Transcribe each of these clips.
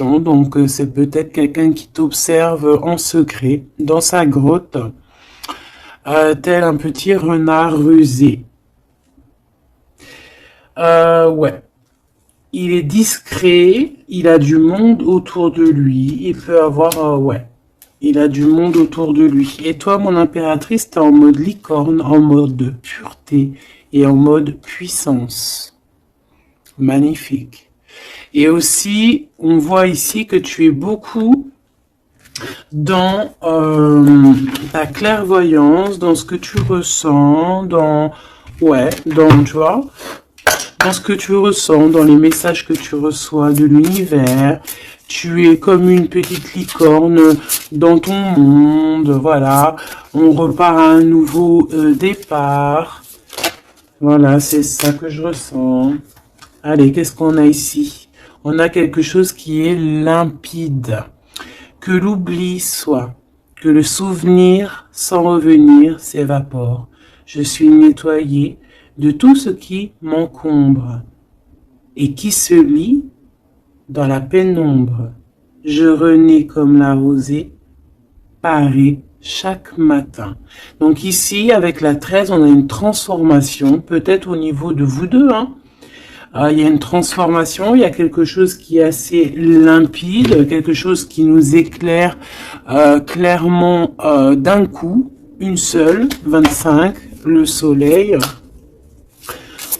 observation. Donc, c'est peut-être quelqu'un qui t'observe en secret dans sa grotte, tel un petit renard rusé. Ouais. Il est discret, il a du monde autour de lui, il peut avoir, ouais, il a du monde autour de lui. Et toi, mon impératrice, t'es en mode licorne, en mode pureté et en mode puissance. Magnifique. Et aussi, on voit ici que tu es beaucoup dans ta clairvoyance, dans ce que tu ressens, ouais, tu vois, dans ce que tu ressens, dans les messages que tu reçois de l'univers. Tu es comme une petite licorne dans ton monde, voilà. On repart à un nouveau départ. Voilà, c'est ça que je ressens. Allez, qu'est-ce qu'on a ici? On a quelque chose qui est limpide. Que l'oubli soit, que le souvenir sans revenir s'évapore. Je suis nettoyé de tout ce qui m'encombre et qui se lie dans la pénombre. Je renais comme la rosée, parée chaque matin. Donc ici, avec la 13, on a une transformation, peut-être au niveau de vous deux, hein. Il y a une transformation, il y a quelque chose qui est assez limpide, quelque chose qui nous éclaire clairement d'un coup, une seule, 25, le soleil.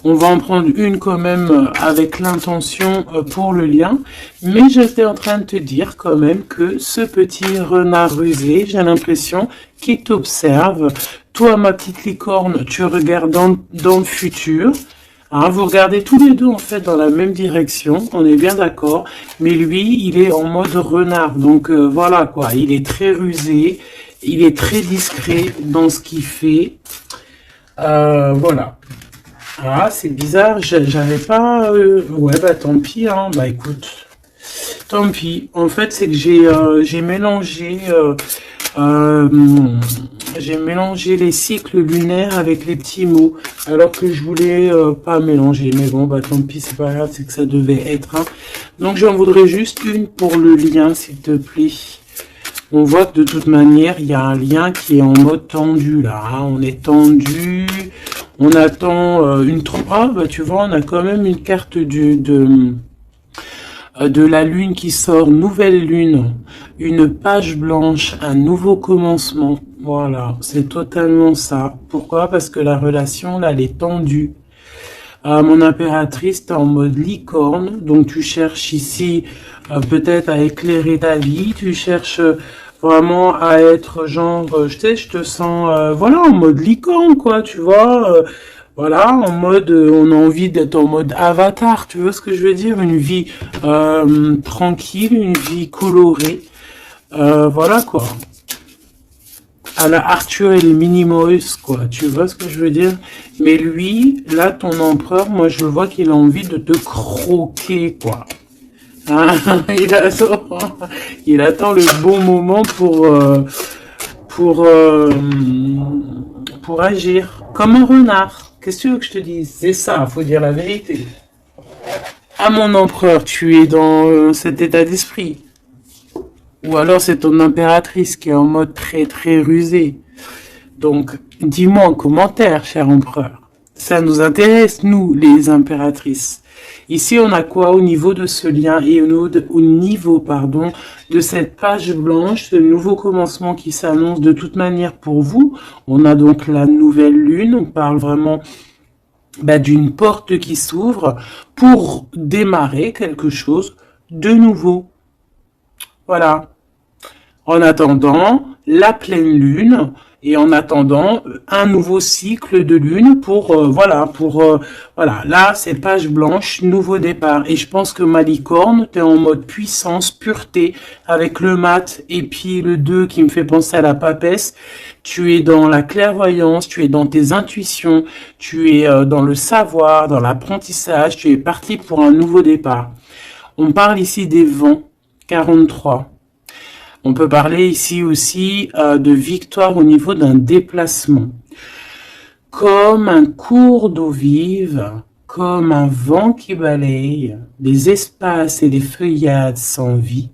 On va en prendre une quand même avec l'intention pour le lien. Mais j'étais en train de te dire quand même que ce petit renard rusé, j'ai l'impression qu'il t'observe. Toi, ma petite licorne, tu regardes dans le futur. Hein, vous regardez tous les deux en fait dans la même direction, on est bien d'accord. Mais lui, il est en mode renard. Donc voilà quoi, il est très rusé, il est très discret dans ce qu'il fait. Voilà. Ah, c'est bizarre, j'avais pas... Ouais, bah tant pis, hein. Bah écoute, tant pis. En fait, c'est que j'ai mélangé... j'ai mélangé les cycles lunaires avec les petits mots, alors que je voulais pas mélanger. Mais bon, bah tant pis, c'est pas grave, c'est que ça devait être. Hein. Donc j'en voudrais juste une pour le lien, s'il te plaît. On voit que de toute manière, il y a un lien qui est en mode tendu là. Hein. On est tendu. On attend une... Ah, bah tu vois, on a quand même une carte de la lune qui sort, nouvelle lune, une page blanche, un nouveau commencement. Voilà, c'est totalement ça. Pourquoi? Parce que la relation, là, elle est tendue. Mon impératrice, t'es en mode licorne, donc tu cherches ici peut-être à éclairer ta vie, tu cherches vraiment à être genre, je sais, je te sens, voilà, en mode licorne, quoi, tu vois, voilà, en mode, on a envie d'être en mode avatar, tu vois ce que je veux dire, une vie tranquille, une vie colorée, voilà, quoi. À la Arthur et les Minimoys, quoi. Tu vois ce que je veux dire? Mais lui, là, ton empereur, moi, je vois qu'il a envie de te croquer, quoi. Hein, il attend le bon moment pour agir. Comme un renard. Qu'est-ce que tu veux que je te dise? C'est ça, faut dire la vérité. Ah, mon empereur, tu es dans cet état d'esprit. Ou alors c'est ton impératrice qui est en mode très très rusé. Donc, dis-moi en commentaire, cher empereur. Ça nous intéresse, nous, les impératrices. Ici, on a quoi au niveau de ce lien et au niveau, pardon, de cette page blanche, ce nouveau commencement qui s'annonce de toute manière pour vous. On a donc la nouvelle lune. On parle vraiment d'une porte qui s'ouvre pour démarrer quelque chose de nouveau. Voilà. En attendant la pleine lune et en attendant un nouveau cycle de lune pour voilà, là c'est page blanche, nouveau départ. Et je pense que ma licorne, t'es en mode puissance, pureté, avec le mat et puis le 2 qui me fait penser à la papesse. Tu es dans la clairvoyance, tu es dans tes intuitions, tu es dans le savoir, dans l'apprentissage, tu es parti pour un nouveau départ. On parle ici des vents, 43. On peut parler ici aussi de victoire au niveau d'un déplacement. Comme un cours d'eau vive, comme un vent qui balaye les espaces et les feuillades sans vie,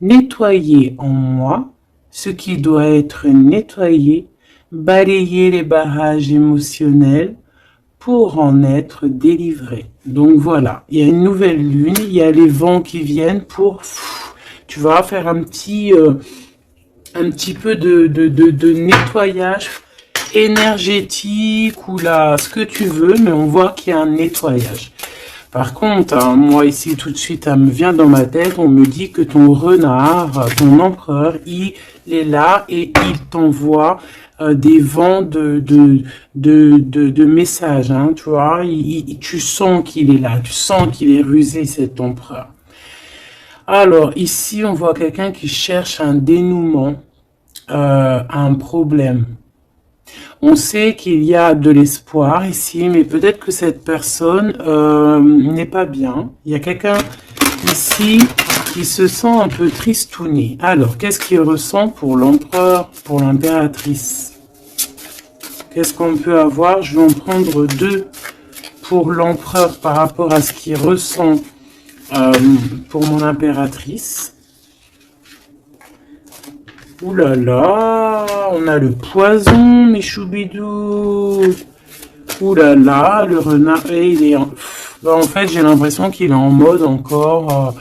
nettoyer en moi ce qui doit être nettoyé, balayer les barrages émotionnels pour en être délivré. Donc voilà, il y a une nouvelle lune, il y a les vents qui viennent pour, tu vas faire un petit peu de nettoyage énergétique ou là, ce que tu veux, mais on voit qu'il y a un nettoyage. Par contre, hein, moi ici tout de suite, ça me vient dans ma tête, on me dit que ton renard, ton empereur, il est là et il t'envoie des vents de messages, hein, tu vois, tu sens qu'il est là, tu sens qu'il est rusé, cet empereur. Alors ici, on voit quelqu'un qui cherche un dénouement, un problème. On sait qu'il y a de l'espoir ici, mais peut-être que cette personne n'est pas bien. Il y a quelqu'un ici qui se sent un peu tristouné. Alors, qu'est-ce qu'il ressent pour l'empereur, pour l'impératrice? Qu'est-ce qu'on peut avoir? Je vais en prendre deux pour l'empereur par rapport à ce qu'il ressent pour mon impératrice. Ouh là là, on a le poison, mes choubidous. Ouh là là, le renard, il est en fait, j'ai l'impression qu'il est en mode encore,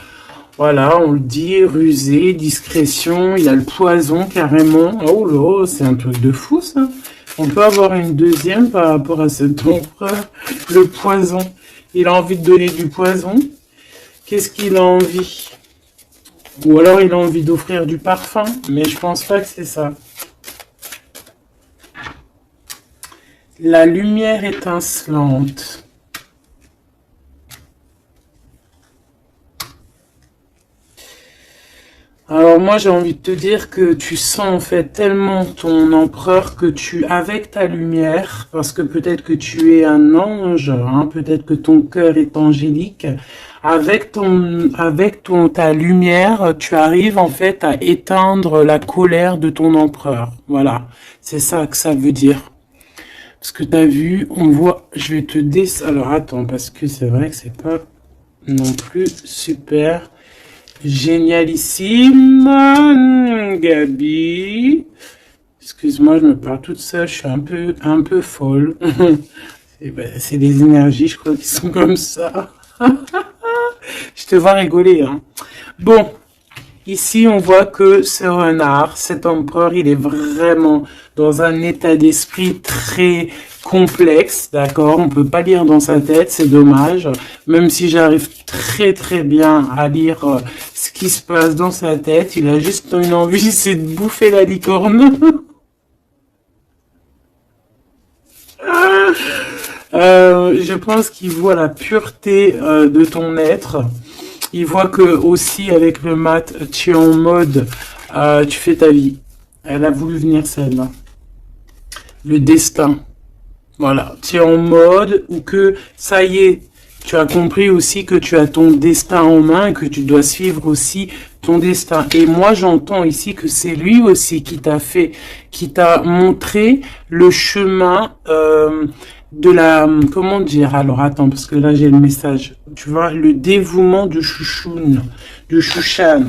voilà, on le dit, rusé, discrétion, il a le poison carrément. Oh là, c'est un truc de fou ça. On peut avoir une deuxième par rapport à cet empereur, le poison. Il a envie de donner du poison. Qu'est-ce qu'il a envie? Ou alors il a envie d'offrir du parfum, mais je pense pas que c'est ça. La lumière étincelante. Alors moi j'ai envie de te dire que tu sens en fait tellement ton empereur que tu, avec ta lumière, parce que peut-être que tu es un ange, hein, peut-être que ton cœur est angélique, avec ta lumière, tu arrives en fait à éteindre la colère de ton empereur. Voilà, c'est ça que ça veut dire. Parce que tu as vu, on voit, je vais te alors attends, parce que c'est vrai que c'est pas non plus super génialissime. Gabi, excuse-moi, je me parle toute seule, je suis un peu folle. C'est les énergies, je crois, qui sont comme ça. Je te vois rigoler, hein. Bon, ici, on voit que ce renard, cet empereur, il est vraiment dans un état d'esprit très complexe, d'accord? On peut pas lire dans sa tête, c'est dommage. Même si j'arrive très très bien à lire ce qui se passe dans sa tête, il a juste une envie, c'est de bouffer la licorne. Je pense qu'il voit la pureté de ton être. Il voit que aussi avec le mat, tu es en mode, tu fais ta vie. Elle a voulu venir celle-là. Le destin. Voilà, tu es en mode où que ça y est, tu as compris aussi que tu as ton destin en main et que tu dois suivre aussi ton destin. Et moi, j'entends ici que c'est lui aussi qui t'a montré le chemin de la, comment dire, alors attends, parce que là j'ai le message, tu vois, le dévouement de Chouchoun, de Chouchan.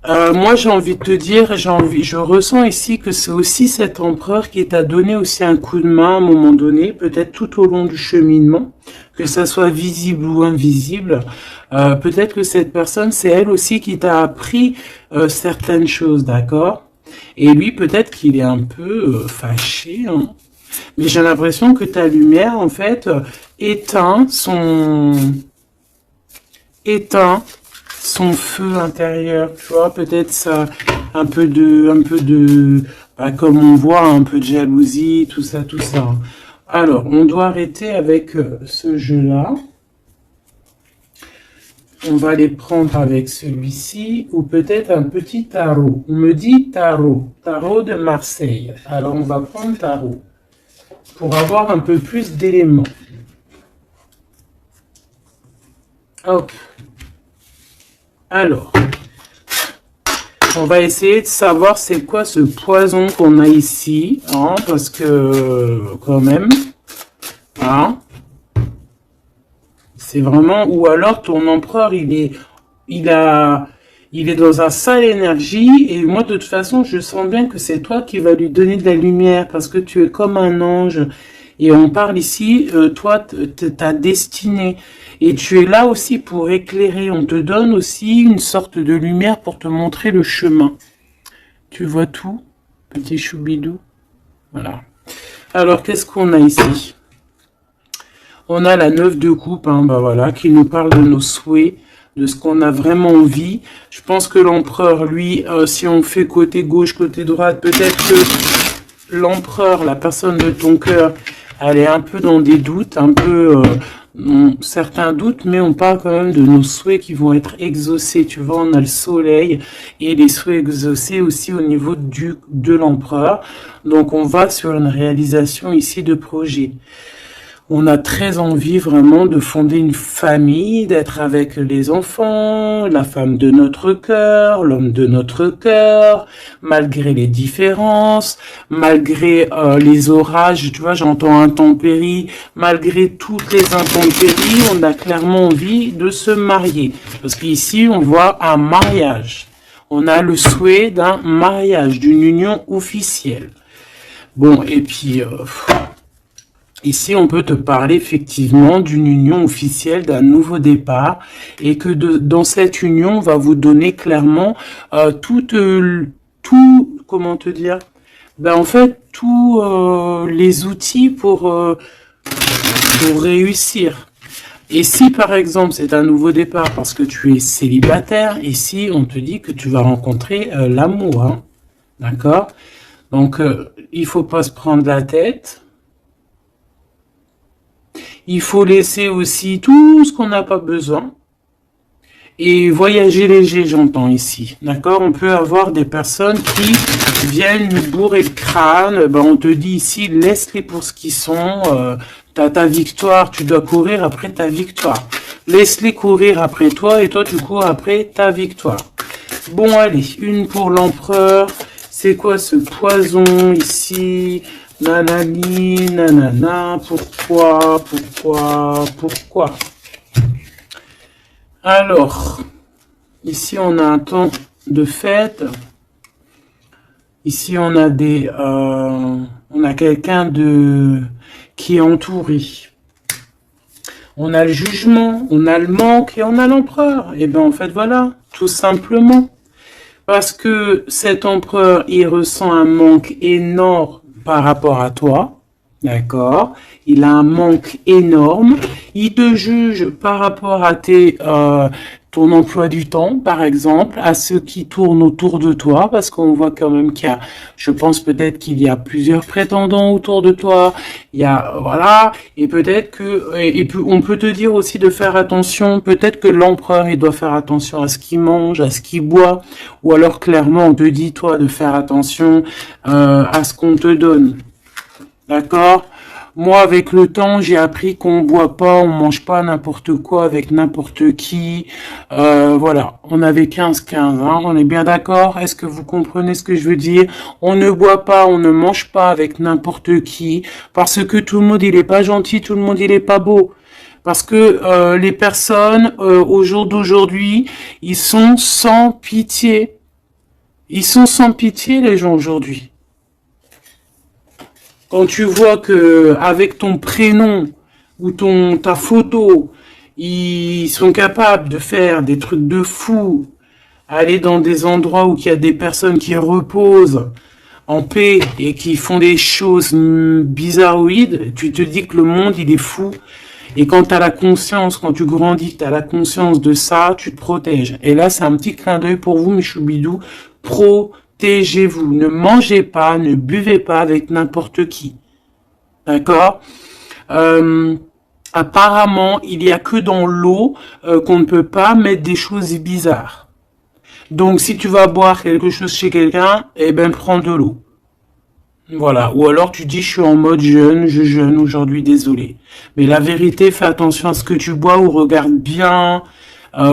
Moi, j'ai envie de te dire, je ressens ici que c'est aussi cet empereur qui t'a donné aussi un coup de main à un moment donné, peut-être tout au long du cheminement, que ça soit visible ou invisible. Peut-être que cette personne, c'est elle aussi qui t'a appris certaines choses, d'accord? Et lui, peut-être qu'il est un peu fâché, hein. Mais j'ai l'impression que ta lumière, en fait, éteint son feu intérieur, tu vois, peut-être ça, un peu de, bah, comme on voit, un peu de jalousie, tout ça. Alors, on doit arrêter avec ce jeu-là. On va les prendre avec celui-ci, ou peut-être un petit tarot. On me dit tarot de Marseille. Alors, on va prendre tarot, pour avoir un peu plus d'éléments. Hop. Alors, on va essayer de savoir c'est quoi ce poison qu'on a ici, hein, parce que, quand même, hein, C'est vraiment, ou alors ton empereur, il a, il est dans un sale énergie, et moi, de toute façon, je sens bien que c'est toi qui vas lui donner de la lumière, parce que tu es comme un ange. Et on parle ici, toi, ta destinée. Et tu es là aussi pour éclairer. On te donne aussi une sorte de lumière pour te montrer le chemin. Tu vois tout, petit choubidou? Voilà. Alors, qu'est-ce qu'on a ici? On a la 9 de coupe, hein, bah voilà, qui nous parle de nos souhaits, de ce qu'on a vraiment envie. Je pense que l'empereur, lui, si on fait côté gauche, côté droite, peut-être que l'empereur, la personne de ton cœur, elle est un peu dans des doutes, un peu certains doutes, mais on parle quand même de nos souhaits qui vont être exaucés. Tu vois, on a le soleil et les souhaits exaucés aussi au niveau de l'empereur. Donc on va sur une réalisation ici de projet. On a très envie vraiment de fonder une famille, d'être avec les enfants, la femme de notre cœur, l'homme de notre cœur, malgré les différences, malgré les orages, tu vois, j'entends intempéries, malgré toutes les intempéries, on a clairement envie de se marier. Parce qu'ici, on voit un mariage. On a le souhait d'un mariage, d'une union officielle. Bon, et puis... ici, on peut te parler effectivement d'une union officielle, d'un nouveau départ, et que dans cette union, on va vous donner clairement tout, comment te dire, ben en fait, tous les outils pour réussir. Et si par exemple c'est un nouveau départ parce que tu es célibataire, ici on te dit que tu vas rencontrer l'amour, hein, d'accord? Donc il faut pas se prendre la tête. Il faut laisser aussi tout ce qu'on n'a pas besoin. Et voyager léger, j'entends ici. D'accord? On peut avoir des personnes qui viennent nous bourrer le crâne. Ben, on te dit ici, laisse-les pour ce qu'ils sont. T'as ta victoire, tu dois courir après ta victoire. Laisse-les courir après toi et toi, tu cours après ta victoire. Bon, allez, une pour l'empereur. C'est quoi ce poison ici? Nanani, nanana, pourquoi? Alors, ici on a un temps de fête. Ici on a on a quelqu'un qui est entouré. On a le jugement, on a le manque et on a l'empereur. Et bien en fait voilà, tout simplement. Parce que cet empereur, il ressent un manque énorme par rapport à toi, d'accord? Il a un manque énorme. Il te juge par rapport à ton emploi du temps, par exemple, à ceux qui tournent autour de toi, parce qu'on voit quand même qu'il y a, je pense peut-être qu'il y a plusieurs prétendants autour de toi. Il y a, voilà, et peut-être que, on peut te dire aussi de faire attention. Peut-être que l'empereur, il doit faire attention à ce qu'il mange, à ce qu'il boit, ou alors clairement, on te dit toi de faire attention à ce qu'on te donne. D'accord? Moi, avec le temps, j'ai appris qu'on boit pas, on mange pas n'importe quoi avec n'importe qui. Voilà, on avait 15-15, hein, on est bien d'accord? Est-ce que vous comprenez ce que je veux dire? On ne boit pas, on ne mange pas avec n'importe qui, parce que tout le monde, il est pas gentil, tout le monde, il est pas beau. Parce que les personnes, au jour d'aujourd'hui, ils sont sans pitié. Ils sont sans pitié, les gens, aujourd'hui. Quand tu vois que avec ton prénom ou ta photo, ils sont capables de faire des trucs de fou, aller dans des endroits où il y a des personnes qui reposent en paix et qui font des choses bizarroïdes, tu te dis que le monde, il est fou. Et quand tu as la conscience, quand tu grandis, tu as la conscience de ça, tu te protèges. Et là, c'est un petit clin d'œil pour vous, mes choubidous. Protégez-vous. Ne mangez pas, ne buvez pas avec n'importe qui. D'accord? Apparemment, il n'y a que dans l'eau qu'on ne peut pas mettre des choses bizarres. Donc, si tu vas boire quelque chose chez quelqu'un, eh ben, prends de l'eau. Voilà. Ou alors, tu dis, je suis en mode jeûne, je jeûne aujourd'hui, désolé. Mais la vérité, fais attention à ce que tu bois ou regarde bien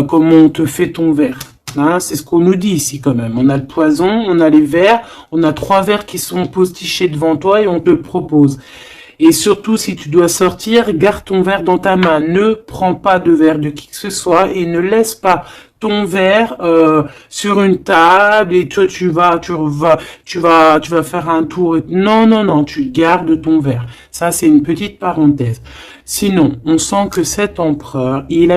comment on te fait ton verre. Hein, c'est ce qu'on nous dit ici quand même. On a le poison, on a les verres, on a 3 verres qui sont postichés devant toi et on te propose. Et surtout, si tu dois sortir, garde ton verre dans ta main. Ne prends pas de verre de qui que ce soit et ne laisse pas ton verre sur une table et toi tu vas faire un tour. Non, non, non, tu gardes ton verre. Ça, c'est une petite parenthèse. Sinon, on sent que cet empereur, il a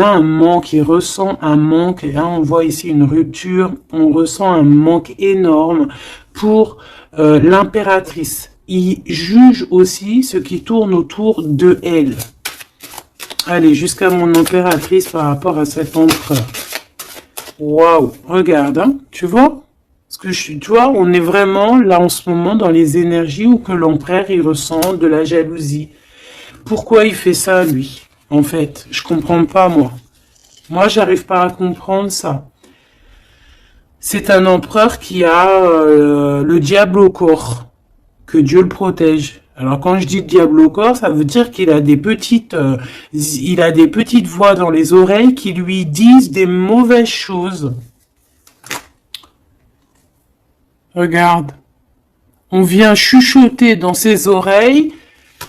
un manque, il ressent un manque. Et là, on voit ici une rupture. On ressent un manque énorme pour l'impératrice. Il juge aussi ce qui tourne autour de elle. Allez, jusqu'à mon impératrice par rapport à cet empereur. Waouh, regarde, hein, tu vois? Parce que tu vois, on est vraiment là en ce moment dans les énergies où que l'empereur il ressent de la jalousie. Pourquoi il fait ça, lui? En fait, je comprends pas, moi. Moi, j'arrive pas à comprendre ça. C'est un empereur qui a le diable au corps. Que Dieu le protège. Alors quand je dis diable au corps, ça veut dire qu'il a il a des petites voix dans les oreilles qui lui disent des mauvaises choses. Regarde, on vient chuchoter dans ses oreilles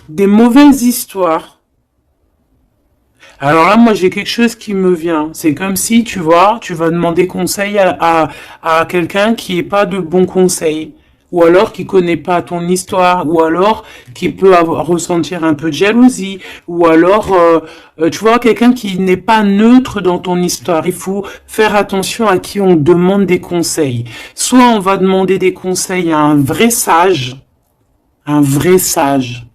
des mauvaises histoires. Alors là, moi, j'ai quelque chose qui me vient. C'est comme si, tu vois, tu vas demander conseil à quelqu'un qui n'est pas de bons conseils. Ou alors qui connaît pas ton histoire, ou alors qui peut ressentir un peu de jalousie, ou alors, tu vois, quelqu'un qui n'est pas neutre dans ton histoire. Il faut faire attention à qui on demande des conseils. Soit on va demander des conseils à un vrai sage, un vrai sage.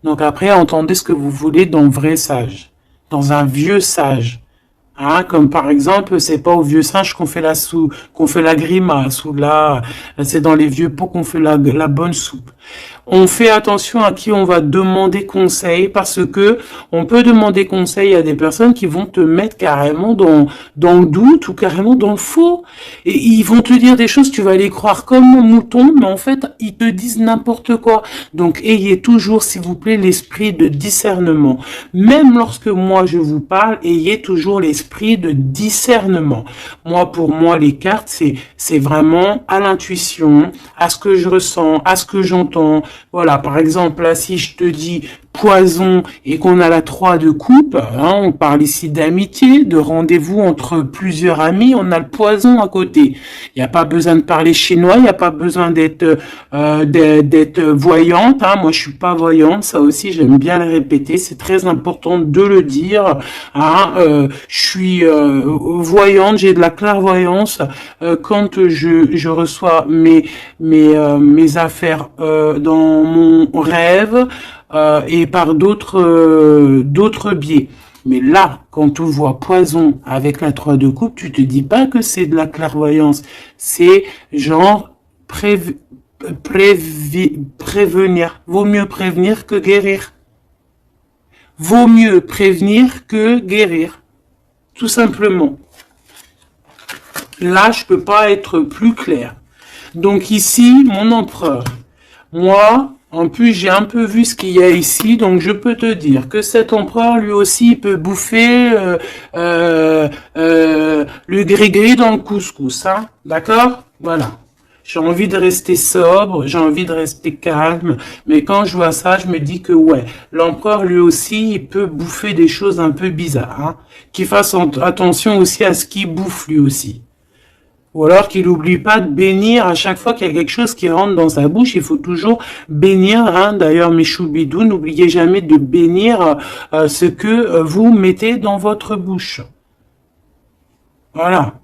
Donc après, entendez ce que vous voulez dans vrai sage, dans un vieux sage. Hein, comme par exemple, c'est pas au vieux singe qu'on fait la grimace, ou là, c'est dans les vieux pots qu'on fait la bonne soupe. On fait attention à qui on va demander conseil parce que on peut demander conseil à des personnes qui vont te mettre carrément dans le doute ou carrément dans le faux. Et ils vont te dire des choses, tu vas les croire comme un mouton, mais en fait, ils te disent n'importe quoi. Donc, ayez toujours, s'il vous plaît, l'esprit de discernement. Même lorsque moi je vous parle, ayez toujours l'esprit de discernement. Moi, pour moi, les cartes, c'est vraiment à l'intuition, à ce que je ressens, à ce que j'entends. Voilà, par exemple, là, si je te dis poison et qu'on a la 3 de coupe, hein, on parle ici d'amitié, de rendez-vous entre plusieurs amis, on a le poison à côté. Il n'y a pas besoin de parler chinois, il n'y a pas besoin d'être voyante. Hein. Moi, je suis pas voyante, ça aussi, j'aime bien le répéter, c'est très important de le dire. Hein. Je suis voyante, j'ai de la clairvoyance quand je reçois mes affaires dans mon rêve et par d'autres biais. Mais là, quand on voit poison avec la 3 de coupe, tu te dis pas que c'est de la clairvoyance. C'est genre prévenir. Vaut mieux prévenir que guérir. Vaut mieux prévenir que guérir. Tout simplement. Là, je peux pas être plus clair. Donc ici, mon empereur. Moi, en plus, j'ai un peu vu ce qu'il y a ici, donc je peux te dire que cet empereur, lui aussi, peut bouffer le gris-gris dans le couscous, hein. D'accord? Voilà. J'ai envie de rester sobre, j'ai envie de rester calme, mais quand je vois ça, je me dis que ouais, l'empereur, lui aussi, il peut bouffer des choses un peu bizarres, hein. Qu'il fasse attention aussi à ce qu'il bouffe, lui aussi. Ou alors qu'il n'oublie pas de bénir à chaque fois qu'il y a quelque chose qui rentre dans sa bouche. Il faut toujours bénir. Hein. D'ailleurs, mes choubidous, n'oubliez jamais de bénir ce que vous mettez dans votre bouche. Voilà.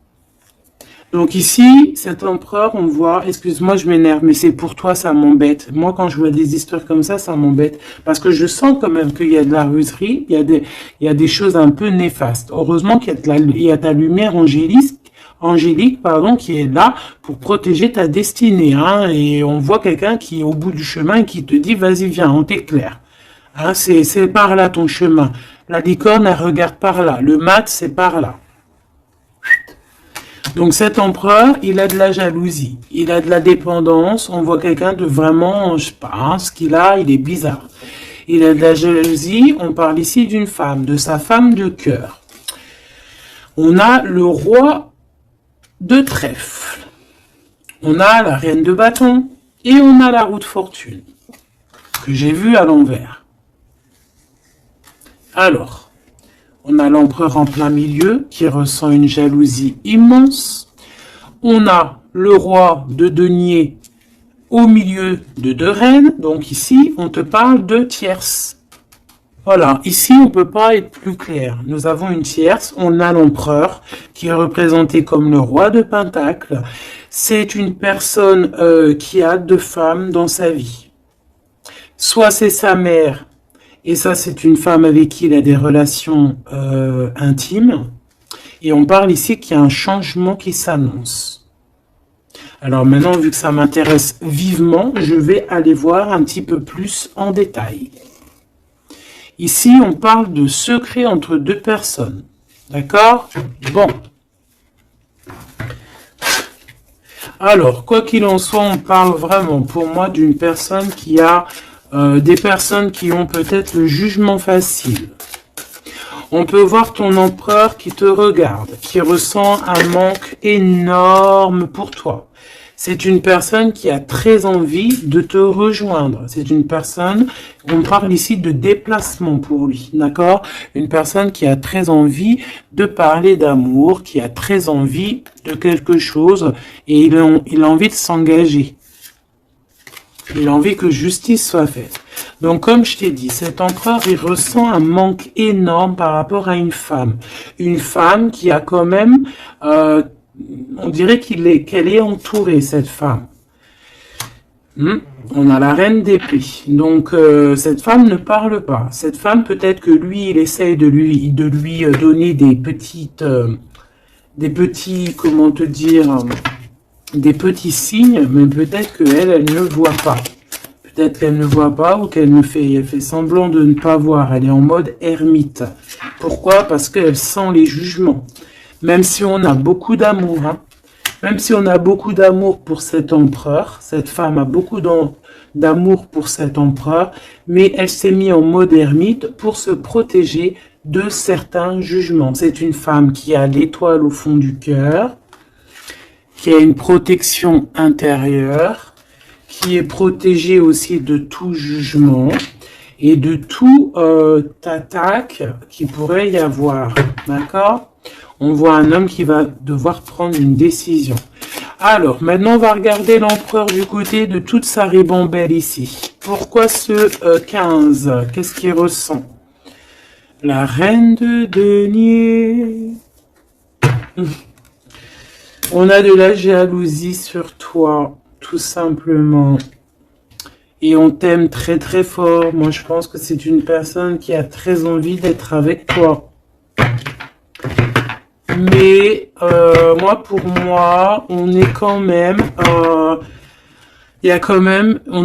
Donc ici, cet empereur, on voit, excuse-moi, je m'énerve, mais c'est pour toi, ça m'embête. Moi, quand je vois des histoires comme ça m'embête. Parce que je sens quand même qu'il y a de la ruserie, il y a des choses un peu néfastes. Heureusement qu'il y a ta lumière angélique, pardon, qui est là pour protéger ta destinée, hein, et on voit quelqu'un qui est au bout du chemin et qui te dit, vas-y, viens, on t'éclaire. Hein, c'est par là ton chemin. La licorne, elle regarde par là. Le mat, c'est par là. Donc cet empereur, il a de la jalousie, il a de la dépendance, on voit quelqu'un de vraiment, je sais pas, hein, ce qu'il a, il est bizarre. Il a de la jalousie, on parle ici d'une femme, de sa femme de cœur. On a le roi de trèfle, on a la reine de bâton et on a la roue de fortune. que j'ai vu à l'envers. Alors, on a l'empereur en plein milieu qui ressent une jalousie immense. On a le roi de denier au milieu de 2 reines. Donc ici, on te parle de tierce. Voilà, ici on ne peut pas être plus clair. Nous avons une tierce, on a l'empereur qui est représenté comme le roi de Pentacle. C'est une personne qui a 2 femmes dans sa vie. Soit c'est sa mère, et ça c'est une femme avec qui il a des relations intimes. Et on parle ici qu'il y a un changement qui s'annonce. Alors maintenant, vu que ça m'intéresse vivement, je vais aller voir un petit peu plus en détail. Ici, on parle de secret entre 2 personnes. D'accord? Bon. Alors, quoi qu'il en soit, on parle vraiment, pour moi, d'une personne qui a des personnes qui ont peut-être le jugement facile. On peut voir ton empereur qui te regarde, qui ressent un manque énorme pour toi. C'est une personne qui a très envie de te rejoindre. C'est une personne, on parle ici de déplacement pour lui, d'accord? Une personne qui a très envie de parler d'amour, qui a très envie de quelque chose et il a envie de s'engager. Il a envie que justice soit faite. Donc, comme je t'ai dit, cet empereur, il ressent un manque énorme par rapport à une femme. Une femme qui a quand même... on dirait qu'elle est entourée, cette femme. On a la reine d'épée. Donc, cette femme ne parle pas. Cette femme, peut-être que lui, il essaye de lui donner des petits, comment te dire, des petits signes, mais peut-être qu'elle ne voit pas. Peut-être qu'elle ne voit pas ou qu'elle fait semblant de ne pas voir. Elle est en mode ermite. Pourquoi? Parce qu'elle sent les jugements. Même si on a beaucoup d'amour, même si on a beaucoup d'amour pour cet empereur, cette femme a beaucoup d'amour pour cet empereur, mais elle s'est mise en mode ermite pour se protéger de certains jugements. C'est une femme qui a l'étoile au fond du cœur, qui a une protection intérieure, qui est protégée aussi de tout jugement et de tout attaque qui pourrait y avoir, d'accord? On voit un homme qui va devoir prendre une décision. Alors, maintenant, on va regarder l'empereur du côté de toute sa ribambelle ici. Pourquoi ce 15? Qu'est-ce qu'il ressent? La reine de denier. On a de la jalousie sur toi, tout simplement. Et on t'aime très très fort. Moi, je pense que c'est une personne qui a très envie d'être avec toi. Mais pour moi, on est quand même, on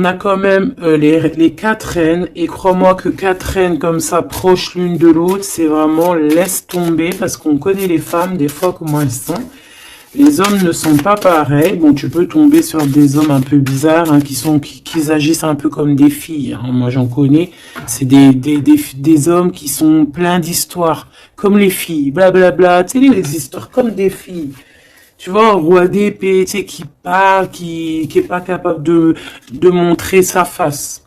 a quand même les 4 reines. Et crois-moi que 4 reines comme ça, proches l'une de l'autre, c'est vraiment laisse tomber parce qu'on connaît les femmes des fois comment elles sont. Les hommes ne sont pas pareils. Bon, tu peux tomber sur des hommes un peu bizarres, qui agissent un peu comme des filles. Moi, j'en connais. C'est des hommes qui sont pleins d'histoires, comme les filles, blablabla. Tu sais, les histoires comme des filles. Tu vois, un roi d'épée, tu sais, qui parle, qui est pas capable de montrer sa face.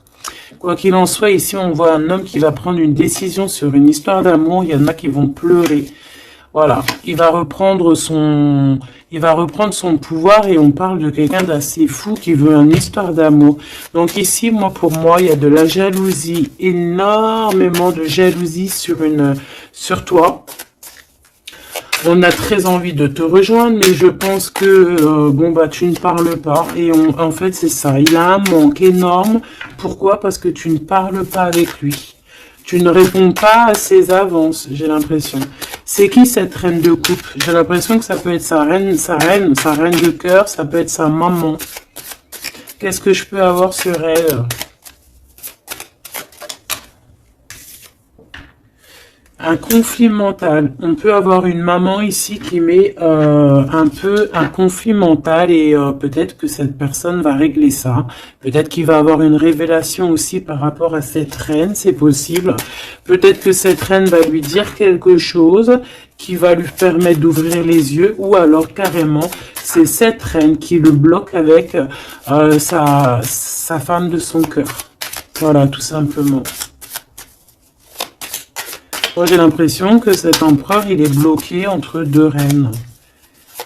Quoi qu'il en soit, ici, on voit un homme qui va prendre une décision sur une histoire d'amour. Il y en a qui vont pleurer. Voilà, il va reprendre son pouvoir et on parle de quelqu'un d'assez fou qui veut une histoire d'amour. Donc ici, pour moi, il y a de la jalousie, énormément de jalousie sur toi. On a très envie de te rejoindre, mais je pense que tu ne parles pas. Et en fait, c'est ça. Il a un manque énorme. Pourquoi? Parce que tu ne parles pas avec lui. Tu ne réponds pas à ses avances, j'ai l'impression. C'est qui cette reine de coupe? J'ai l'impression que ça peut être sa reine de cœur, ça peut être sa maman. Qu'est-ce que je peux avoir sur elle? Un conflit mental. On peut avoir une maman ici qui met un peu un conflit mental et peut-être que cette personne va régler ça. Peut-être qu'il va avoir une révélation aussi par rapport à cette reine, c'est possible. Peut-être que cette reine va lui dire quelque chose qui va lui permettre d'ouvrir les yeux ou alors carrément c'est cette reine qui le bloque avec sa femme de son cœur. Voilà, tout simplement. Moi, j'ai l'impression que cet empereur, il est bloqué entre deux reines.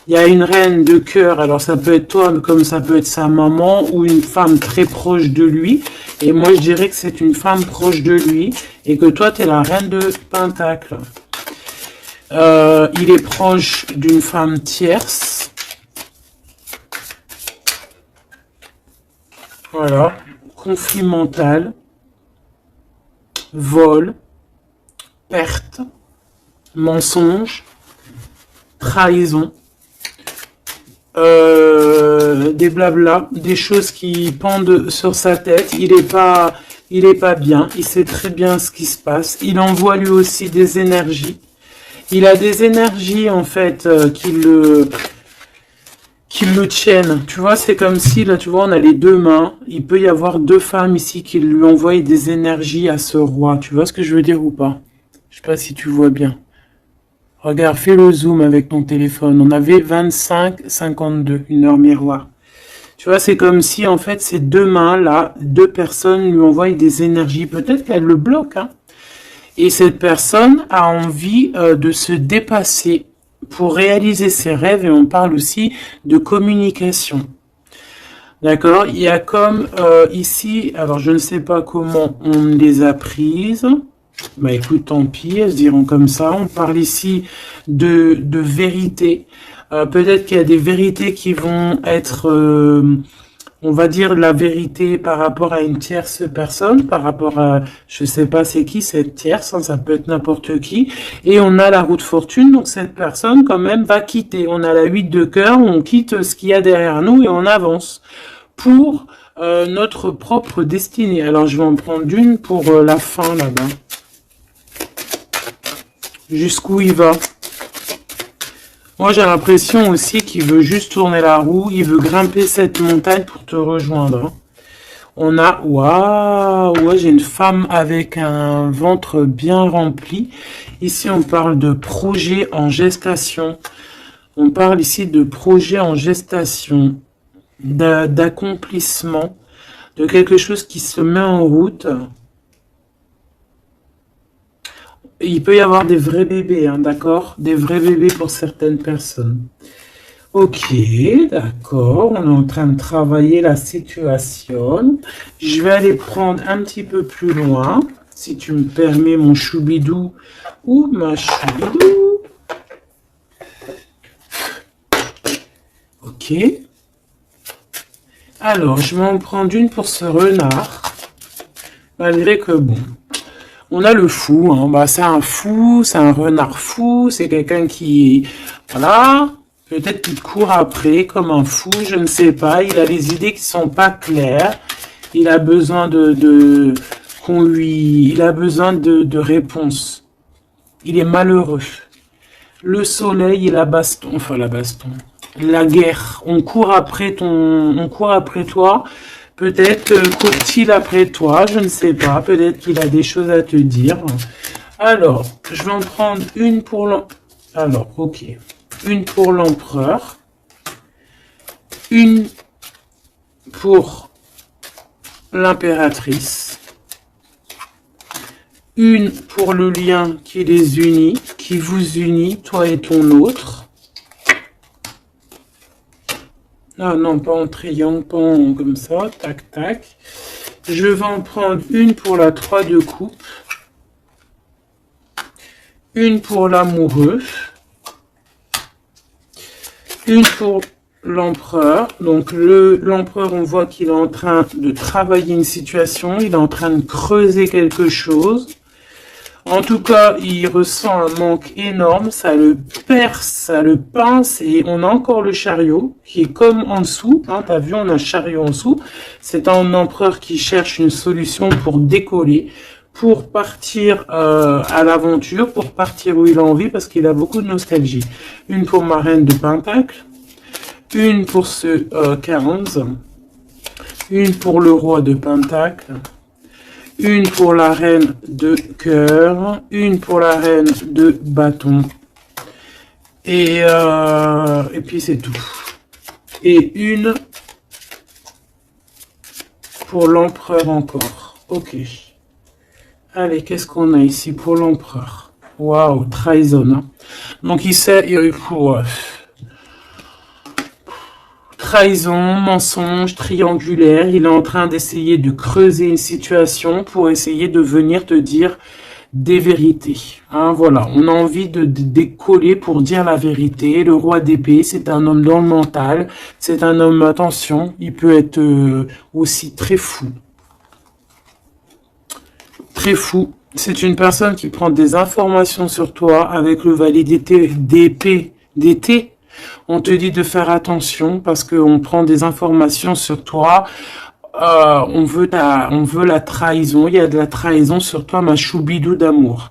Il y a une reine de cœur, alors ça peut être toi, comme ça peut être sa maman, ou une femme très proche de lui. Et moi, je dirais que c'est une femme proche de lui, et que toi, tu es la reine de Pentacle. Il est proche d'une femme tierce. Voilà. Conflit mental. Vol. Perte. Mensonge. Trahison. Des blabla, des choses qui pendent sur sa tête. Il est pas bien. Il sait très bien ce qui se passe. Il envoie lui aussi des énergies. Il a des énergies en fait qui le tiennent. Tu vois, c'est comme si là, tu vois, on a les deux mains. Il peut y avoir deux femmes ici qui lui envoient des énergies à ce roi. Tu vois ce que je veux dire ou pas? Je sais pas si tu vois bien. Regarde, fais le zoom avec ton téléphone. On avait 25,52, une heure miroir. Tu vois, c'est comme si, en fait, ces deux mains-là, deux personnes lui envoient des énergies. Peut-être qu'elle le bloque, hein. Et cette personne a envie de se dépasser pour réaliser ses rêves. Et on parle aussi de communication. D'accord? Il y a comme ici, alors je ne sais pas comment on les a prises. Bah écoute, tant pis, elles se diront comme ça. On parle ici de vérité. Peut-être qu'il y a des vérités qui vont être, on va dire, la vérité par rapport à une tierce personne, par rapport à, je sais pas c'est qui cette tierce, hein, ça peut être n'importe qui. Et on a la roue de fortune, donc cette personne quand même va quitter. On a la 8 de cœur, on quitte ce qu'il y a derrière nous et on avance pour notre propre destinée. Alors je vais en prendre une pour la fin là-bas. Jusqu'où il va. Moi, j'ai l'impression aussi qu'il veut juste tourner la roue. Il veut grimper cette montagne pour te rejoindre. On a... Waouh! Ouais, j'ai une femme avec un ventre bien rempli. Ici, on parle de projet en gestation. On parle ici de projet en gestation, d'accomplissement, de quelque chose qui se met en route. Il peut y avoir des vrais bébés, hein, d'accord? Des vrais bébés pour certaines personnes. Ok, d'accord. On est en train de travailler la situation. Je vais aller prendre un petit peu plus loin, si tu me permets, mon choubidou ou ma choubidou. Ok. Alors, je vais en prendre une pour ce renard. Malgré que, bon... On a le fou, hein. Bah, c'est un fou, c'est un renard fou, c'est quelqu'un qui, voilà, peut-être qu'il court après comme un fou, je ne sais pas. Il a des idées qui sont pas claires. Il a besoin il a besoin de réponses. Il est malheureux. Le soleil et la baston, enfin la baston, la guerre. On court après toi. Peut-être court-il après toi, je ne sais pas. Peut-être qu'il a des choses à te dire. Alors, je vais en prendre une pour l'empereur. Alors, ok. Une pour l'empereur. Une pour l'impératrice. Une pour le lien qui les unit, qui vous unit, toi et ton autre. Ah non, pas en triangle, pas en comme ça, tac, tac. Je vais en prendre une pour la 3 de coupe. Une pour l'amoureux. Une pour l'empereur. Donc l'empereur, on voit qu'il est en train de travailler une situation. Il est en train de creuser quelque chose. En tout cas, il ressent un manque énorme, ça le perce, ça le pince, et on a encore le chariot, qui est comme en dessous, hein, t'as vu, on a un chariot en dessous, c'est un empereur qui cherche une solution pour décoller, pour partir à l'aventure, pour partir où il a envie, parce qu'il a beaucoup de nostalgie. Une pour ma reine de Pentacle, une pour ce 15, une pour le roi de Pentacle, une pour la reine de cœur, une pour la reine de bâton, et puis c'est tout. Et une pour l'empereur encore. Ok. Allez, qu'est-ce qu'on a ici pour l'empereur? Waouh, trahison. Hein. Donc il sait, trahison, mensonge, triangulaire. Il est en train d'essayer de creuser une situation pour essayer de venir te dire des vérités. Hein, voilà, on a envie de décoller pour dire la vérité. Le roi d'épée, c'est un homme dans le mental. C'est un homme, attention, il peut être aussi très fou. Très fou. C'est une personne qui prend des informations sur toi avec le valet d'épée, d'été. On te dit de faire attention parce qu'on prend des informations sur toi. On veut la trahison. Il y a de la trahison sur toi, ma choubidou d'amour.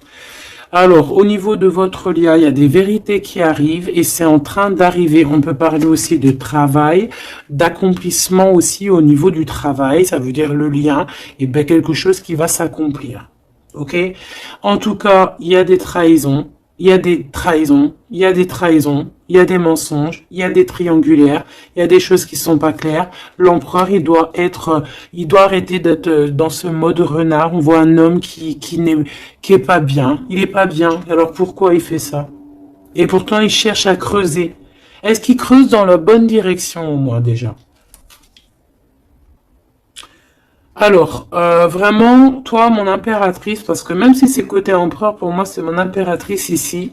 Alors, au niveau de votre lien, il y a des vérités qui arrivent et c'est en train d'arriver. On peut parler aussi de travail, d'accomplissement aussi au niveau du travail. Ça veut dire le lien, et bien quelque chose qui va s'accomplir. Ok? En tout cas, il y a des trahisons. Il y a des trahisons, il y a des trahisons, il y a des mensonges, il y a des triangulaires, il y a des choses qui sont pas claires. L'empereur, il doit arrêter d'être dans ce mode renard. On voit un homme qui est pas bien. Il est pas bien. Alors pourquoi il fait ça? Et pourtant, il cherche à creuser. Est-ce qu'il creuse dans la bonne direction au moins déjà? Alors, vraiment, toi, mon impératrice, parce que même si c'est côté empereur, pour moi, c'est mon impératrice ici.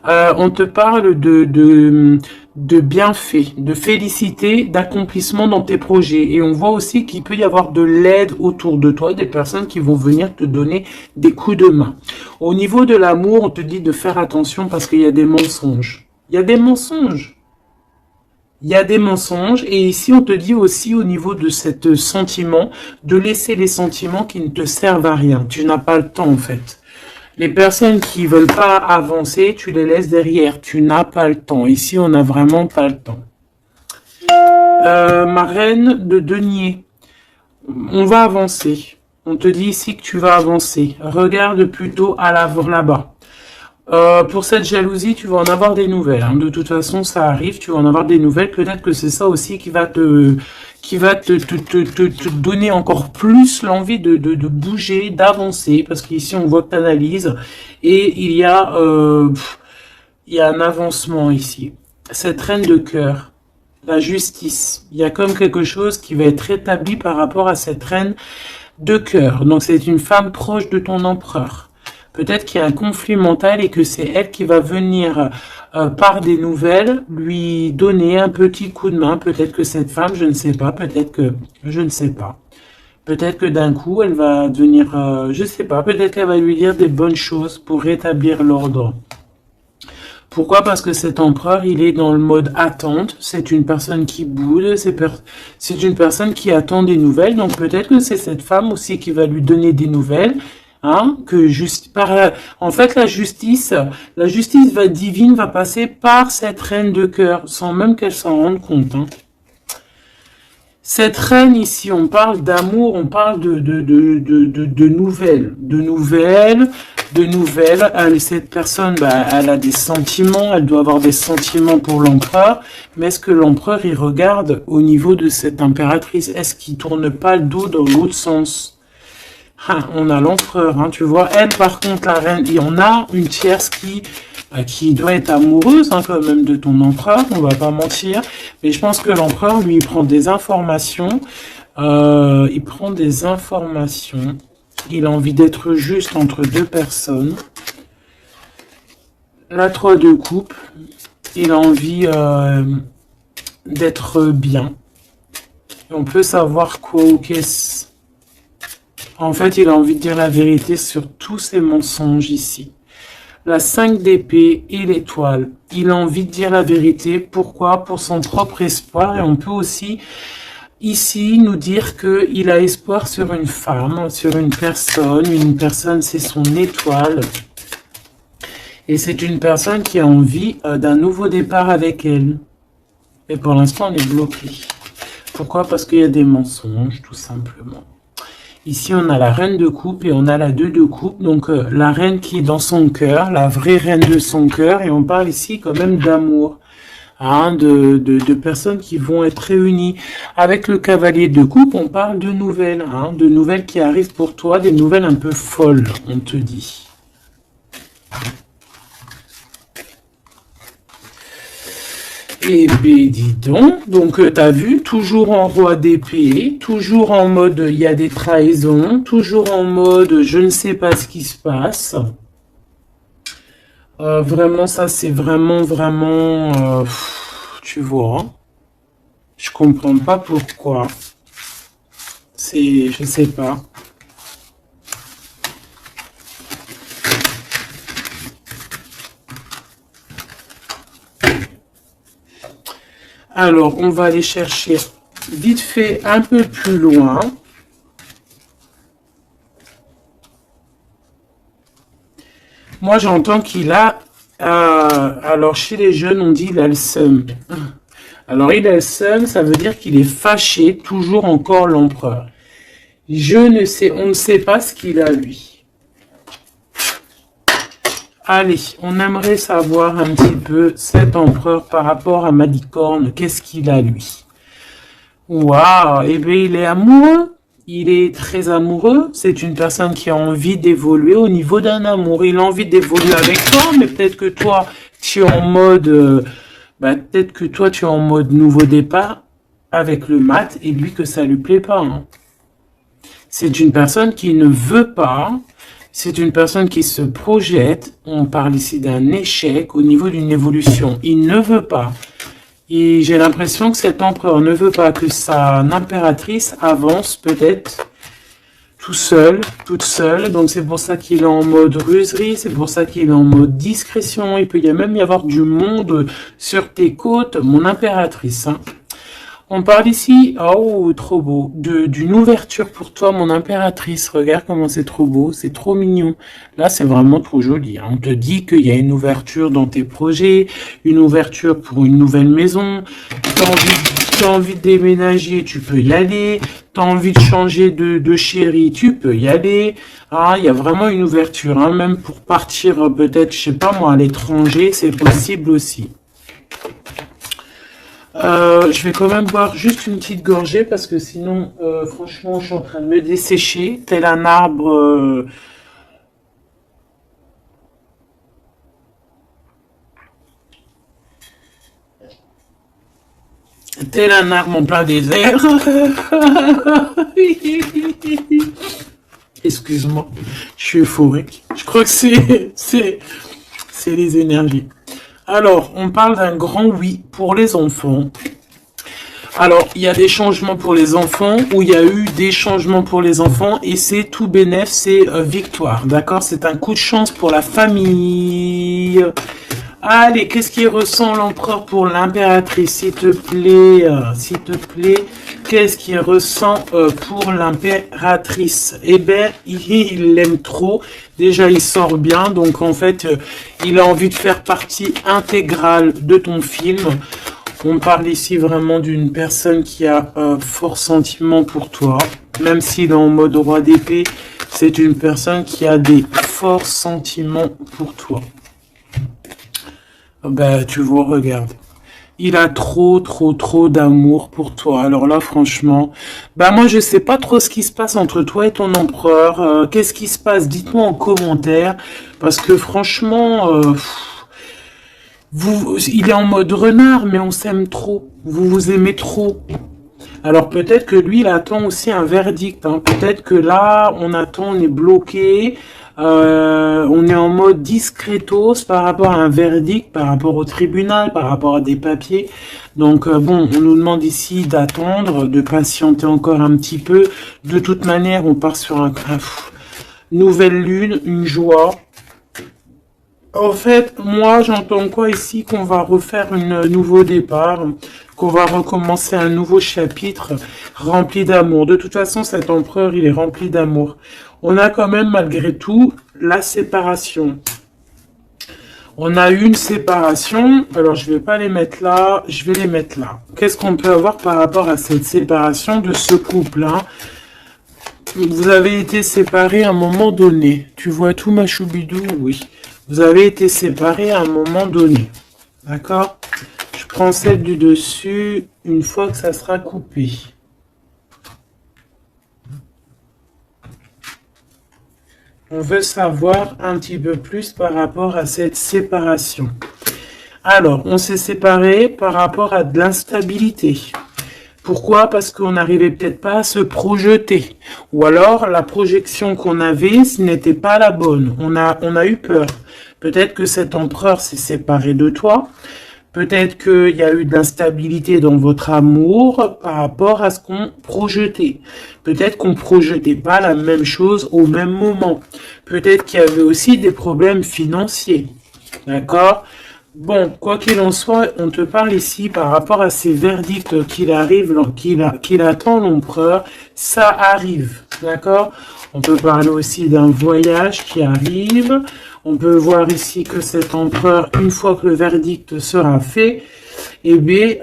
On te parle de bienfaits, de félicité, d'accomplissement dans tes projets. Et on voit aussi qu'il peut y avoir de l'aide autour de toi, des personnes qui vont venir te donner des coups de main. Au niveau de l'amour, on te dit de faire attention parce qu'il y a des mensonges. Il y a des mensonges. Il y a des mensonges et ici on te dit aussi au niveau de cet sentiment de laisser les sentiments qui ne te servent à rien. Tu n'as pas le temps en fait. Les personnes qui veulent pas avancer, tu les laisses derrière. Tu n'as pas le temps. Ici on n'a vraiment pas le temps. Ma reine de denier. On va avancer. On te dit ici que tu vas avancer. Regarde plutôt à l'avant là-bas. Pour cette jalousie, tu vas en avoir des nouvelles. Hein. De toute façon, ça arrive, tu vas en avoir des nouvelles. Peut-être que c'est ça aussi qui va te donner encore plus l'envie de bouger, d'avancer. Parce qu'ici, on voit que tu analyses. Et il y a un avancement ici. Cette reine de cœur, la justice. Il y a comme quelque chose qui va être établi par rapport à cette reine de cœur. Donc, c'est une femme proche de ton empereur. Peut-être qu'il y a un conflit mental et que c'est elle qui va venir par des nouvelles lui donner un petit coup de main. Peut-être que cette femme, je ne sais pas, je ne sais pas. Peut-être que d'un coup, elle va devenir, je ne sais pas, peut-être qu'elle va lui dire des bonnes choses pour rétablir l'ordre. Pourquoi? Parce que cet empereur, il est dans le mode attente. C'est une personne qui boude, c'est une personne qui attend des nouvelles. Donc peut-être que c'est cette femme aussi qui va lui donner des nouvelles. Hein, en fait, la justice divine va passer par cette reine de cœur, sans même qu'elle s'en rende compte. Hein. Cette reine ici, on parle d'amour, on parle de nouvelles. Cette personne, elle a des sentiments, elle doit avoir des sentiments pour l'empereur. Mais est-ce que l'empereur, il regarde au niveau de cette impératrice? Est-ce qu'il tourne pas le dos dans l'autre sens? Ah, on a l'empereur, hein, tu vois. Elle, par contre, la reine, et on a une tierce qui doit être amoureuse hein, quand même de ton empereur, on va pas mentir. Mais je pense que l'empereur, lui, il prend des informations. Il prend des informations. Il a envie d'être juste entre deux personnes. La 3 de coupe. Il a envie d'être bien. Et on peut savoir quoi ou qu'est-ce. En fait, il a envie de dire la vérité sur tous ces mensonges ici. La 5 d'épée et l'étoile. Il a envie de dire la vérité. Pourquoi? Pour son propre espoir. Et on peut aussi, ici, nous dire qu'il a espoir sur une femme, sur une personne. Une personne, c'est son étoile. Et c'est une personne qui a envie d'un nouveau départ avec elle. Et pour l'instant, on est bloqué. Pourquoi? Parce qu'il y a des mensonges, tout simplement. Ici, on a la reine de coupe et on a la 2 de coupe. Donc, la reine qui est dans son cœur, la vraie reine de son cœur. Et on parle ici quand même d'amour. hein, de personnes qui vont être réunies. Avec le cavalier de coupe, on parle de nouvelles, hein, de nouvelles qui arrivent pour toi, des nouvelles un peu folles, on te dit. Eh bien, dis donc t'as vu, toujours en roi d'épée, toujours en mode il y a des trahisons, toujours en mode je ne sais pas ce qui se passe. Vraiment, ça c'est vraiment, tu vois, je comprends pas pourquoi. Je sais pas. Alors, on va aller chercher vite fait un peu plus loin. Moi, j'entends qu'il a... alors, chez les jeunes, on dit il a le seum. Alors, il a le seum, ça veut dire qu'il est fâché, toujours encore l'empereur. Je ne sais, on ne sait pas ce qu'il a, lui. Allez, on aimerait savoir un petit peu cet empereur par rapport à Malicorne. Qu'est-ce qu'il a, lui? Waouh, eh bien, il est amoureux. Il est très amoureux. C'est une personne qui a envie d'évoluer au niveau d'un amour. Il a envie d'évoluer avec toi, mais peut-être que toi, tu es en mode... peut-être que toi, tu es en mode nouveau départ avec le mat et lui, que ça lui plaît pas. Hein. C'est une personne qui ne veut pas... C'est une personne qui se projette. On parle ici d'un échec au niveau d'une évolution. Il ne veut pas. Et j'ai l'impression que cet empereur ne veut pas que sa impératrice avance peut-être tout seul, toute seule. Donc c'est pour ça qu'il est en mode ruserie, c'est pour ça qu'il est en mode discrétion. Il peut même y avoir du monde sur tes côtes, mon impératrice. Hein. On parle ici, oh, trop beau, d'une ouverture pour toi, mon impératrice. Regarde comment c'est trop beau, c'est trop mignon. Là, c'est vraiment trop joli. Hein. On te dit qu'il y a une ouverture dans tes projets, une ouverture pour une nouvelle maison. T'as envie de déménager, tu peux y aller. T'as envie de changer de chérie, tu peux y aller. Ah, il y a vraiment une ouverture, hein. Même pour partir peut-être, je sais pas moi, à l'étranger, c'est possible aussi. Je vais quand même boire juste une petite gorgée parce que sinon, franchement, je suis en train de me dessécher, tel un arbre. Tel un arbre en plein désert. Excuse-moi, je suis euphorique. Je crois que c'est les énergies. Alors, on parle d'un grand oui pour les enfants. Alors, il y a des changements pour les enfants, ou il y a eu des changements pour les enfants, et c'est tout bénef, c'est victoire, d'accord? C'est un coup de chance pour la famille. Allez, qu'est-ce qu'il ressent l'empereur pour l'impératrice, s'il te plaît, qu'est-ce qu'il ressent pour l'impératrice? Eh ben, il l'aime trop. Déjà, il sort bien, donc en fait, il a envie de faire partie intégrale de ton film. On parle ici vraiment d'une personne qui a fort sentiment pour toi, même s'il est en mode roi d'épée, c'est une personne qui a des forts sentiments pour toi. Ben, tu vois, regarde. Il a trop d'amour pour toi. Alors là, franchement, ben moi, je sais pas trop ce qui se passe entre toi et ton empereur. Qu'est-ce qui se passe? Dites-moi en commentaire. Parce que franchement, il est en mode renard, mais on s'aime trop. Vous vous aimez trop. Alors peut-être que lui, il attend aussi un verdict. Hein. Peut-être que là, on attend, on est bloqué. On est en mode discretos par rapport à un verdict, par rapport au tribunal, par rapport à des papiers. Donc bon, on nous demande ici d'attendre, de patienter encore un petit peu. De toute manière, on part sur un nouvelle lune, une joie. En fait, moi, j'entends quoi ici? Qu'on va refaire un nouveau départ, qu'on va recommencer un nouveau chapitre rempli d'amour. De toute façon, cet empereur, il est rempli d'amour. On a quand même, malgré tout, la séparation. On a eu une séparation. Alors, je vais pas les mettre là, je vais les mettre là. Qu'est-ce qu'on peut avoir par rapport à cette séparation de ce couple-là? Vous avez été séparés à un moment donné. Tu vois tout, ma choubidou? Oui. Vous avez été séparés à un moment donné. D'accord? Je prends celle du dessus une fois que ça sera coupé. On veut savoir un petit peu plus par rapport à cette séparation. Alors, on s'est séparé par rapport à de l'instabilité. Pourquoi? Parce qu'on n'arrivait peut-être pas à se projeter. Ou alors, la projection qu'on avait, ce n'était pas la bonne. On a eu peur. Peut-être que cet empereur s'est séparé de toi. Peut-être qu'il y a eu de l'instabilité dans votre amour par rapport à ce qu'on projetait. Peut-être qu'on ne projetait pas la même chose au même moment. Peut-être qu'il y avait aussi des problèmes financiers. D'accord? Bon, quoi qu'il en soit, on te parle ici par rapport à ces verdicts qu'il attend l'empereur. Ça arrive. D'accord? On peut parler aussi d'un voyage qui arrive. On peut voir ici que cet empereur, une fois que le verdict sera fait, eh bien,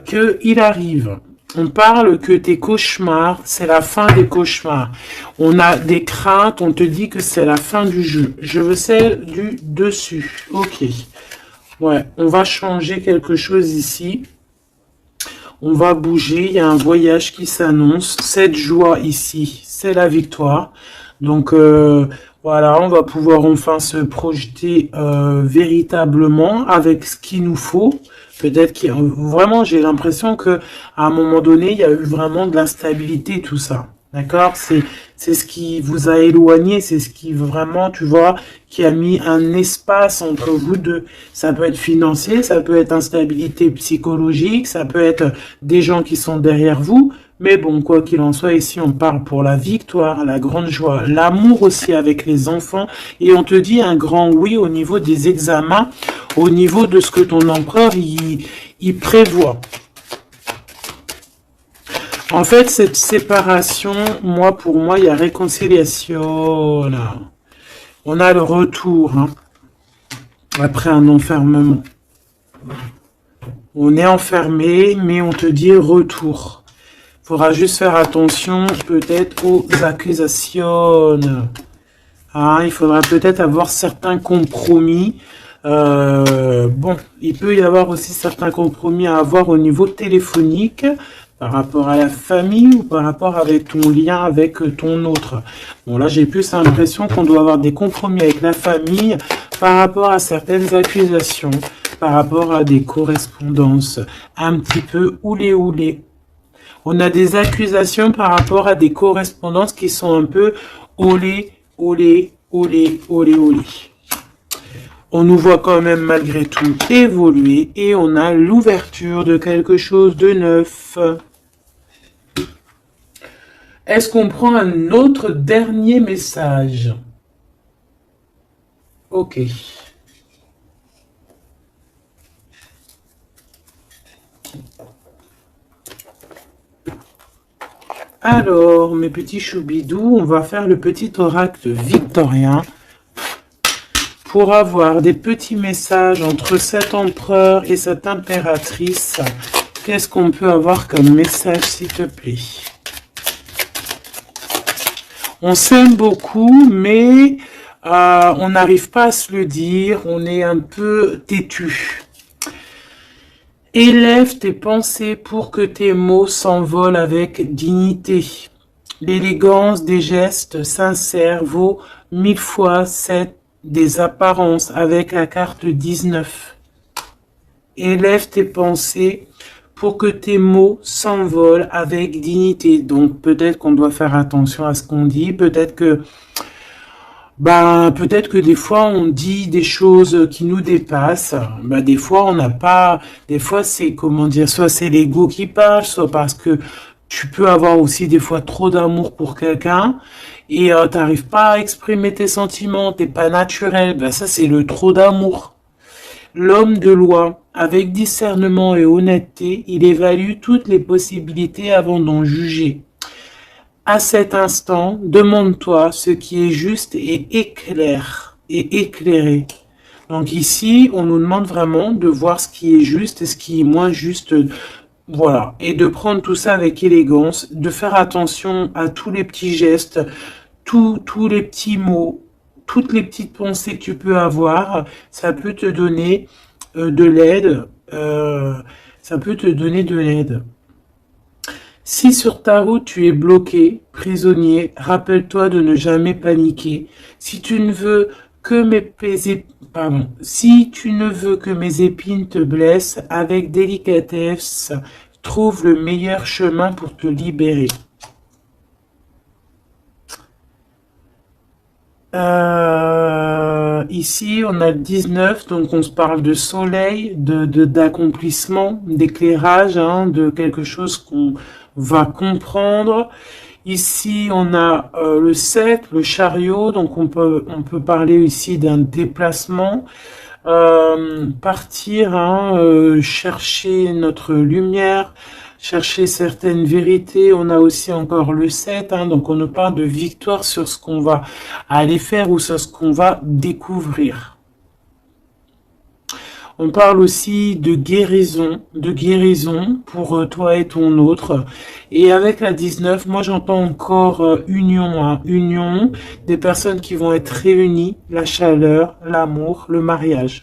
qu'il arrive. On parle que tes cauchemars, c'est la fin des cauchemars. On a des craintes, on te dit que c'est la fin du jeu. Je veux celle du dessus. Ok. Ouais, on va changer quelque chose ici. On va bouger, il y a un voyage qui s'annonce. Cette joie ici, c'est la victoire. Donc, voilà, on va pouvoir enfin se projeter véritablement avec ce qu'il nous faut. Peut-être qu'il vraiment, j'ai l'impression que à un moment donné, il y a eu vraiment de l'instabilité, tout ça. D'accord? C'est ce qui vous a éloigné, c'est ce qui vraiment, tu vois, qui a mis un espace entre vous deux. Ça peut être financier, ça peut être instabilité psychologique, ça peut être des gens qui sont derrière vous. Mais bon, quoi qu'il en soit, ici, on parle pour la victoire, la grande joie, l'amour aussi avec les enfants. Et on te dit un grand oui au niveau des examens, au niveau de ce que ton empereur, il prévoit. En fait, cette séparation, pour moi, il y a réconciliation. Là. On a le retour, hein, après un enfermement. On est enfermé, mais on te dit retour. Il faudra juste faire attention, peut-être, aux accusations. Hein, il faudra peut-être avoir certains compromis. Bon, il peut y avoir aussi certains compromis à avoir au niveau téléphonique, par rapport à la famille ou par rapport avec ton lien avec ton autre. Bon, là, j'ai plus l'impression qu'on doit avoir des compromis avec la famille par rapport à certaines accusations, par rapport à des correspondances un petit peu oulé. On a des accusations par rapport à des correspondances qui sont un peu olé. On nous voit quand même malgré tout évoluer et on a l'ouverture de quelque chose de neuf. Est-ce qu'on prend un autre dernier message? Ok. Alors, mes petits choubidous, on va faire le petit oracle victorien pour avoir des petits messages entre cet empereur et cette impératrice. Qu'est-ce qu'on peut avoir comme message, s'il te plaît? On s'aime beaucoup, mais on n'arrive pas à se le dire. On est un peu têtu. Élève tes pensées pour que tes mots s'envolent avec dignité. L'élégance des gestes sincères vaut 1000 fois celle des apparences avec la carte 19. Élève tes pensées pour que tes mots s'envolent avec dignité. Donc peut-être qu'on doit faire attention à ce qu'on dit, peut-être que des fois on dit des choses qui nous dépassent. Des fois on n'a pas, des fois c'est comment dire, soit c'est l'ego qui parle, soit parce que tu peux avoir aussi des fois trop d'amour pour quelqu'un et t'arrives pas à exprimer tes sentiments, t'es pas naturel. Ça c'est le trop d'amour. L'homme de loi, avec discernement et honnêteté, il évalue toutes les possibilités avant d'en juger. À cet instant, demande-toi ce qui est juste et éclairé. Donc ici, on nous demande vraiment de voir ce qui est juste et ce qui est moins juste. Voilà. Et de prendre tout ça avec élégance, de faire attention à tous les petits gestes, tous les petits mots, toutes les petites pensées que tu peux avoir. Ça peut te donner de l'aide ça peut te donner de l'aide. Si sur ta route tu es bloqué, prisonnier, rappelle-toi de ne jamais paniquer. Si tu ne veux que si tu ne veux que mes épines te blessent, avec délicatesse, trouve le meilleur chemin pour te libérer. Ici, on a le 19, donc on se parle de soleil, d'accomplissement, d'éclairage, hein, de quelque chose qu'on va comprendre. Ici, on a le 7, le chariot, donc on peut parler ici d'un déplacement. Partir, hein, chercher notre lumière, chercher certaines vérités. On a aussi encore le 7, hein, donc on nous parle de victoire sur ce qu'on va aller faire ou sur ce qu'on va découvrir. On parle aussi de guérison pour toi et ton autre. Et avec la 19, moi j'entends encore union, hein, union, des personnes qui vont être réunies, la chaleur, l'amour, le mariage.